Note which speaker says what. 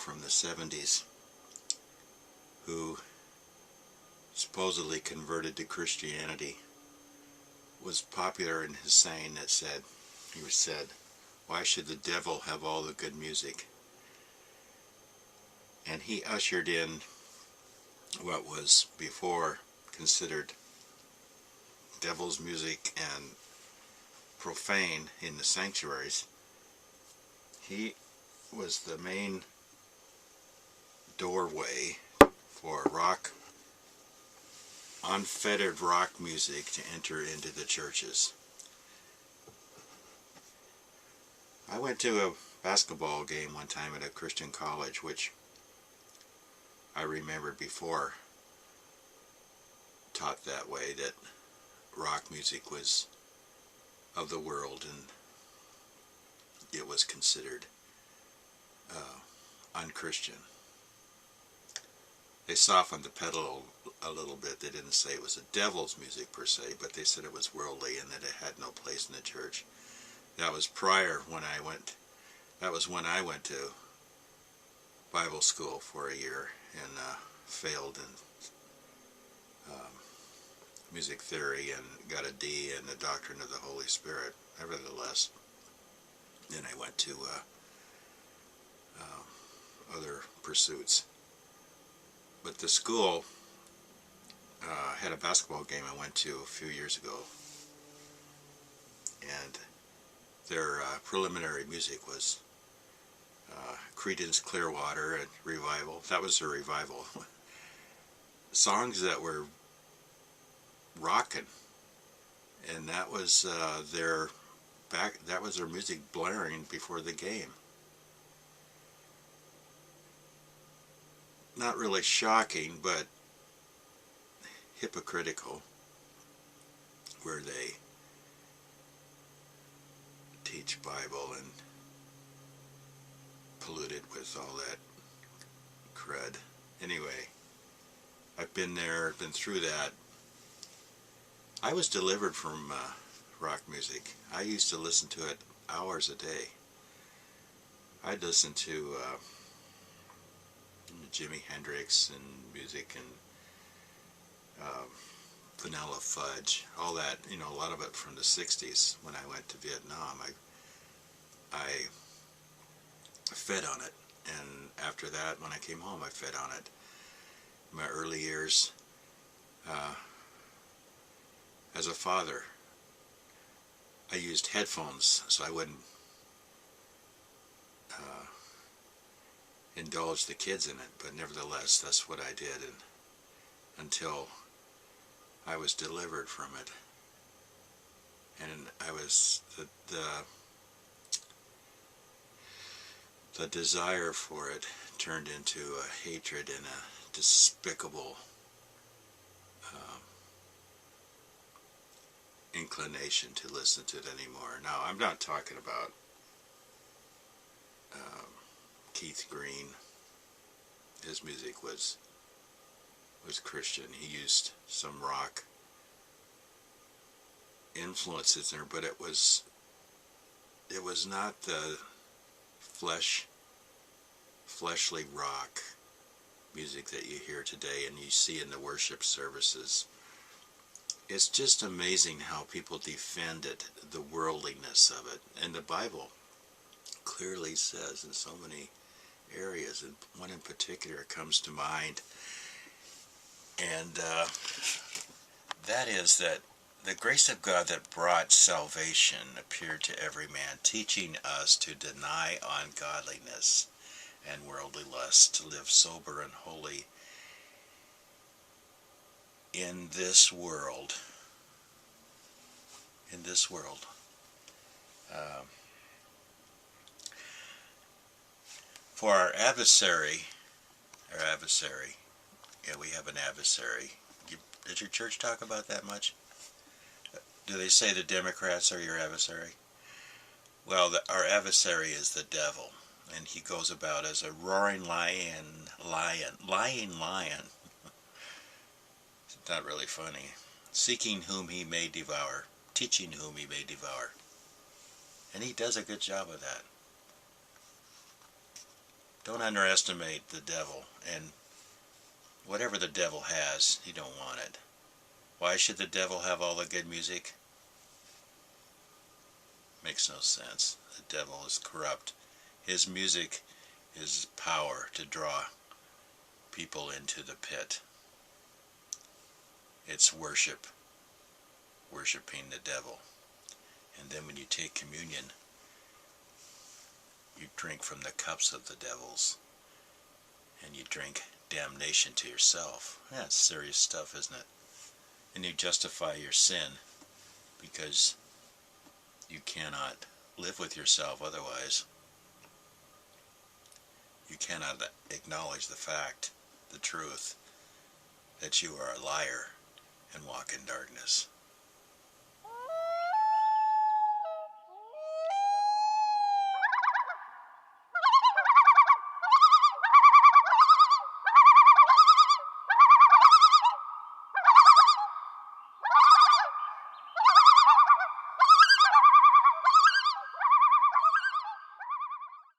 Speaker 1: from the 70s who supposedly converted to Christianity was popular in his saying that said, why should the devil have all the good music? And he ushered in what was before considered devil's music and profane in the sanctuaries. He was the main doorway for unfettered rock music to enter into the churches. I went to a basketball game one time at a Christian college, which I remembered before taught that way, that rock music was of the world and it was considered unchristian. They softened the pedal a little bit. They didn't say it was a devil's music per se, but they said it was worldly and that it had no place in the church. That was when I went to Bible school for a year and failed in music theory and got a D in the doctrine of the Holy Spirit. Nevertheless, then I went to other pursuits. But the school had a basketball game I went to a few years ago, and their preliminary music was Creedence Clearwater and Revival. That was their revival. Songs that were rocking, and that was their music blaring before the game. Not really shocking, but hypocritical, where they teach Bible and pollute it with all that crud. Anyway, I've been there, been through that. I was delivered from rock music. I used to listen to it hours a day. I'd listen to Jimi Hendrix and music and Vanilla Fudge, all that, a lot of it from the 60s. When I went to Vietnam, I fed on it, and after that, when I came home, I fed on it. In my early years as a father, I used headphones so I wouldn't indulge the kids in it, but nevertheless, that's what I did, and until I was delivered from it, and I was the desire for it turned into a hatred and a despicable inclination to listen to it anymore. Now, I'm not talking about Keith Green. His music was Christian. He used some rock influences there, but it was not the fleshly rock music that you hear today and you see in the worship services. It's just amazing how people defended the worldliness of it, and the Bible clearly says in so many areas, and one in particular comes to mind, and that is that the grace of God that brought salvation appeared to every man, teaching us to deny ungodliness and worldly lust, to live sober and holy in this world. For our adversary, we have an adversary. Did your church talk about that much? Do they say the Democrats are your adversary? Well, our adversary is the devil, and he goes about as a roaring lying lion. It's not really funny. Seeking whom he may devour, teaching whom he may devour. And he does a good job of that. Don't underestimate the devil, and whatever the devil has, you don't want it. Why should the devil have all the good music? Makes no sense. The devil is corrupt. His music is power to draw people into the pit. It's worship, worshiping the devil. And then when you take communion, you drink from the cups of the devils, and you drink damnation to yourself. That's serious stuff, isn't it? And you justify your sin because you cannot live with yourself otherwise. You cannot acknowledge the fact, the truth, that you are a liar and walk in darkness.